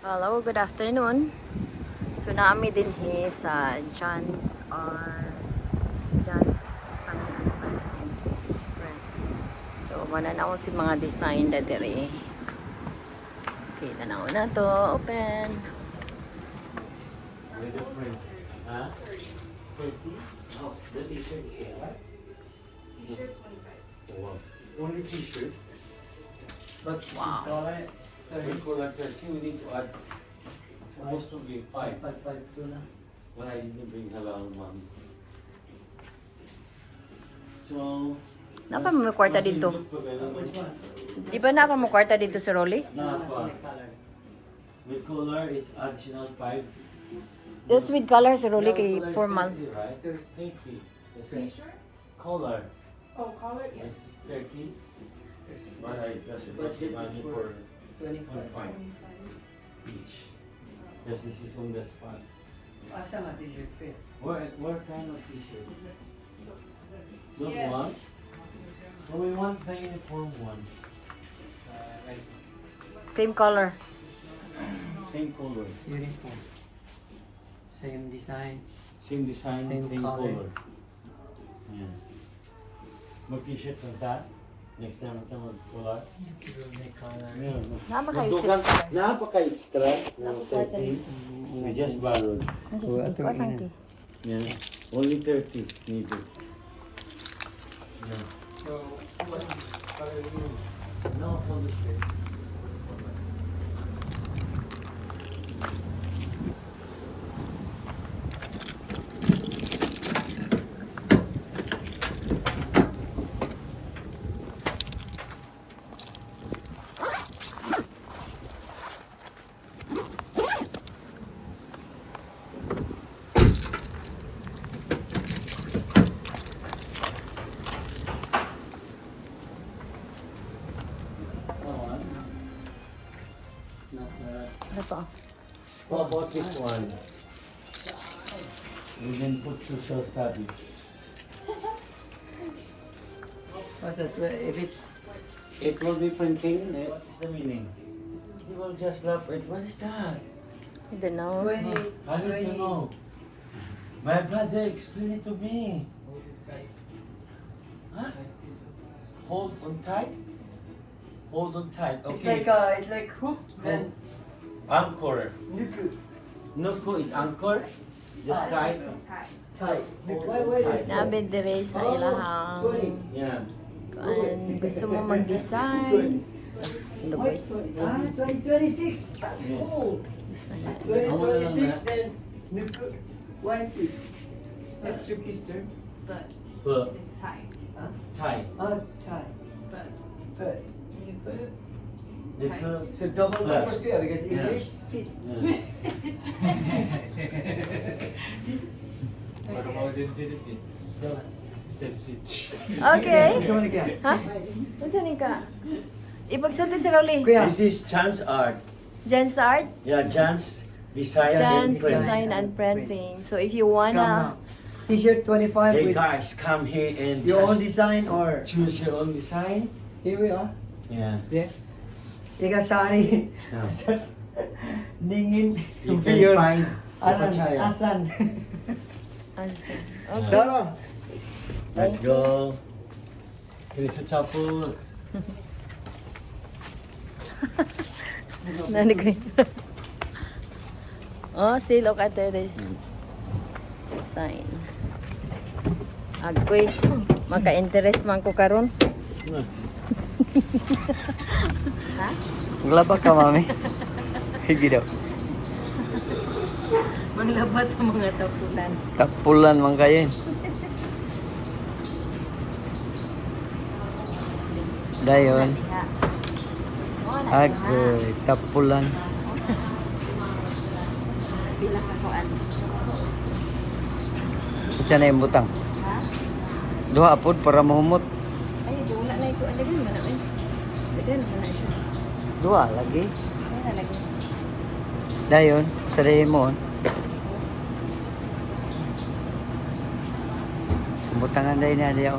Hello, good afternoon. So naami din sa John's Design and Painting. So mananaon si mga design na diri. Okay, tanaw na to. Open. With the print. Huh? 30? Oh, the t-shirt is what? T-shirt 25. Oh, wow. Only t-shirt? But Wow. with color 30, we need to add. It's supposed to be 5. 552 na. But I didn't bring halal money. So... Napa mo kwarta dito? Which one? Di ba napa mo kwarta dito sa Rolly? Napa. Color. With color, it's additional 5. That's with color sa Rolly kay Color is formal. 30, right? 30. Yes. T-shirt? Color. Oh, collar, yes. It's 30. But I just put the money for 25. 25 each. Because this is on the spot. Asa nga t-shirt pa? What kind of t-shirt? Don't Yes. want? So we want the uniform one. Right. Same color. Same color. Uniform. Same design. Same design, Same same, color. color. Yeah. Mag-t-shirt lang ta? Next time ito mag-color? Siguro may color. Yeah. Napaka-extra. Napaka-extra ng 30. We just borrowed. Nasa sige ko asang ki. Yeah. Only 30 needed. Yeah. So, what color you? No, for the shirt. Not Ano to? What about this one? We can put social studies. what's that? If it's It will be printing. What is the meaning? You will just laugh at what is that? I don't know. 20, I need to know. My brother explain it to me. Huh? Hold on tight. Hold on tight. It's Okay. it's like hook then Anchor. nuku. Nuku is anchor. Just tight. Tight. Hold on tight. Nabi dire sa ilahang Yeah. kuan gusto mo mag-design. Ano ba? 2026. That's Yes. cool. Gusto na. 2026 then nuku. Wifey. That's Chuki's term. But But it's tight. Huh? tight. Tight. But Foot. Nuku. So double But- purpose ko because Yeah. English fit. Yeah. What about in Philippines? Okay. Ito man ka. Ha? Unsa ni ka? Ipagsulti si Rolly. Kuya. This is Chan's art. Jan's Art, Yeah, Jan's design and Jan's print. Design and Printing. So if you Come wanna, now. T-shirt 25 Hey with guys, come here and your own just design or choose your own design. here we are. Yeah. Yeah. Ika sari. Yeah. Ningin. You can Yun. find Asan? Papachaya. Asan? okay. Sarah. Let's go. Kiniso chapul. Nani ko yun. Oh, see, look at this design. Agoy, maka-interest man ko karon. Maglaba ka, mami. Sige daw. Maglabat ang mga tapulan. Tapulan man kayo. Dayon. Agoy, tapulan. Pila ka kuan. Ito na yung butang. Ha? Duha apod para mahumot. Ay, di wala na ito. Ano yun? Ano yun? Dito na na siya. Duha lagi. Ay, nalagay. Dayon, sa dayon mo. Butangan dayon na diya.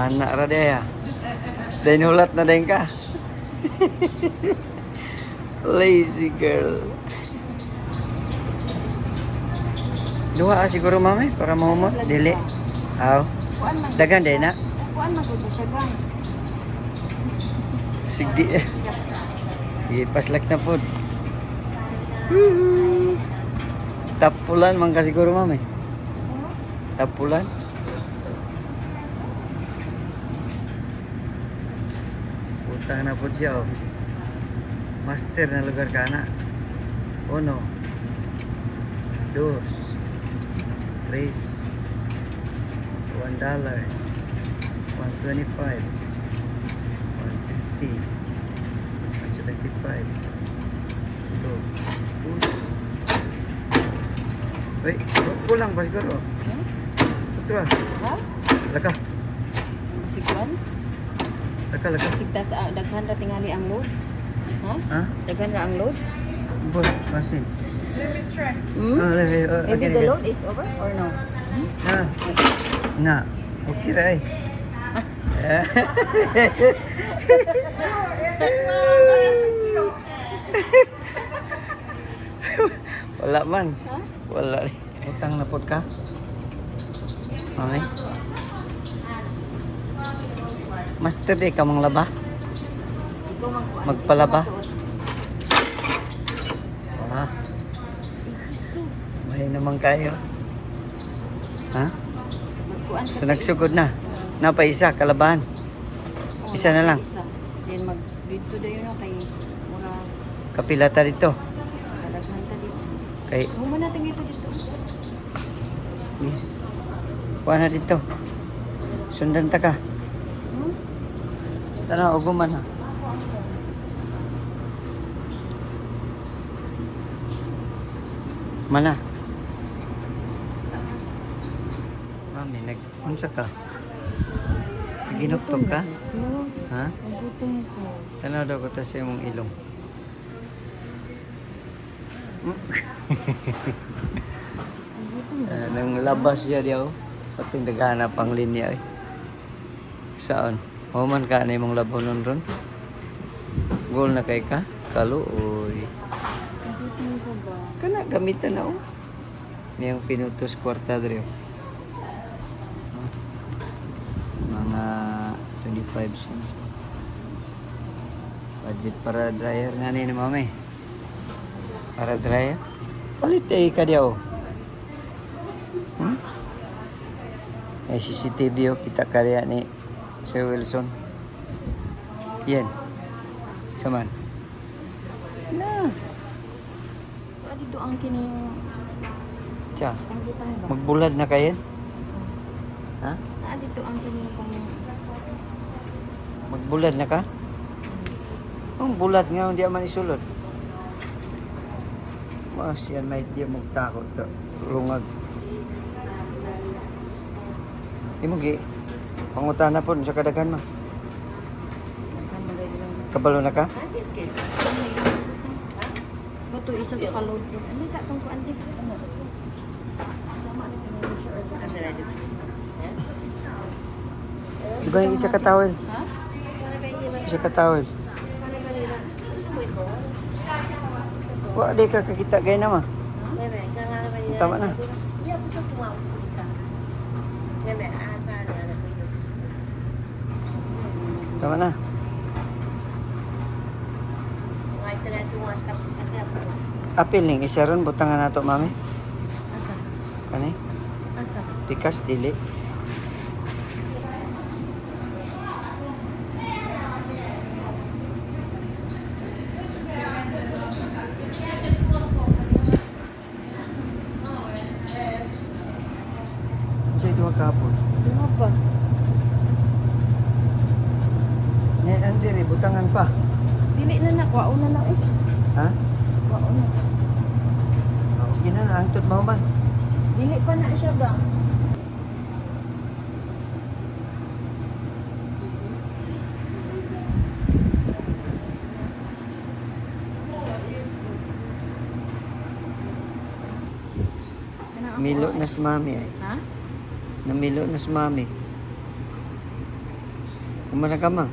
Anak ra daya. Dahil nulat na din ka. Lazy girl. Duha siguro mami para mahumot. Dili. Aw. Dagan din na. Kuan man gud siya gang. Sigdi. Sige, paslak na po. Tapulan man ka siguro mami. Tapulan. Utang na po siya oh. Master na lugar ka na. 1, 2, 3, $1, 125, 150, 175. Ito. Wait, kulang pa siguro. Ito ah. Ha? Laka. Siguan? Laka. Sigta sa daghan ra tingali ang load. Ha? Ha? Daghan ra ang load? Boss, masin. Let me try. Hmm? Maybe Okay, the load is over or no? Ha? Nga. Okay ra eh. Wala man. Ha? Wala rin. Utang na pod ka? Okay. Master di ka mang laba? Ikaw magkuan. Magpalaba? Ah. May naman kayo. Ha? Magkuan ka. So nagsugod na. Napa isa, kalabahan. Isa na lang. Isa. Then mag dito dayon no kay mura Kapilata dito. kadaghan ta dito. Kay, Human natin dito dito. kuha na dito. Sundan ta ka. Hmm? Tara, uguman ha. Mana? Mami, nag-unsa ka? Ginuktok ka? No. Ha? Ang gutom ko. Tanaw daw ko ta sa imong ilong. Nang labas siya diyaw. Pating daghanap ang linya eh. Saan? Human ka na imong labonon ron? Goal na kay ka? Kaluoy. Ang gutom ko ba? Kana gamitan na oh. Niyang pinutos kwarta dre. Mga 25 cents. Budget para dryer nga ni mami. Para dryer. Palit ka diyaw. May CCTV oh, kita karya ni Sir Wilson. Yan. Saman. Na. Adi do ang kini Cha. ang gitang ba? Magbulad na kayo? Ha? Adi to ang kini pang Magbulad na ka? Ang bulat nga hindi man isulod. Mas yan may di magtakot to. Lungag. Imo gi pangutana po sa kadaghan mo. Kabalo na ka? Adi kay. Bato isa ka load. Ano sa tong kuan di? Ano? Tama ni kini sure. Asa na dito? Diba yung isa ka towel? Ha? Isa ka towel. Wa di ka kakita gay na ma. Tama na. Iya gusto ko makita. Neme asa na ko ito. Tama na. Ngay tala tuwas ka sa kaya. Apil ning isa ron butangan nato mami. Asa? Kani? Asa? Pikas dili. Say duha kahapon. Ano ba? Nya ang diri butangan pa. Dili na nakwao na eh. Ha? Kwao na. Oh, gina na angtod mo man. Dili pa na siya gang. Milo na si mami ay. Ha? Namilo na si mami. Kumana ka mang?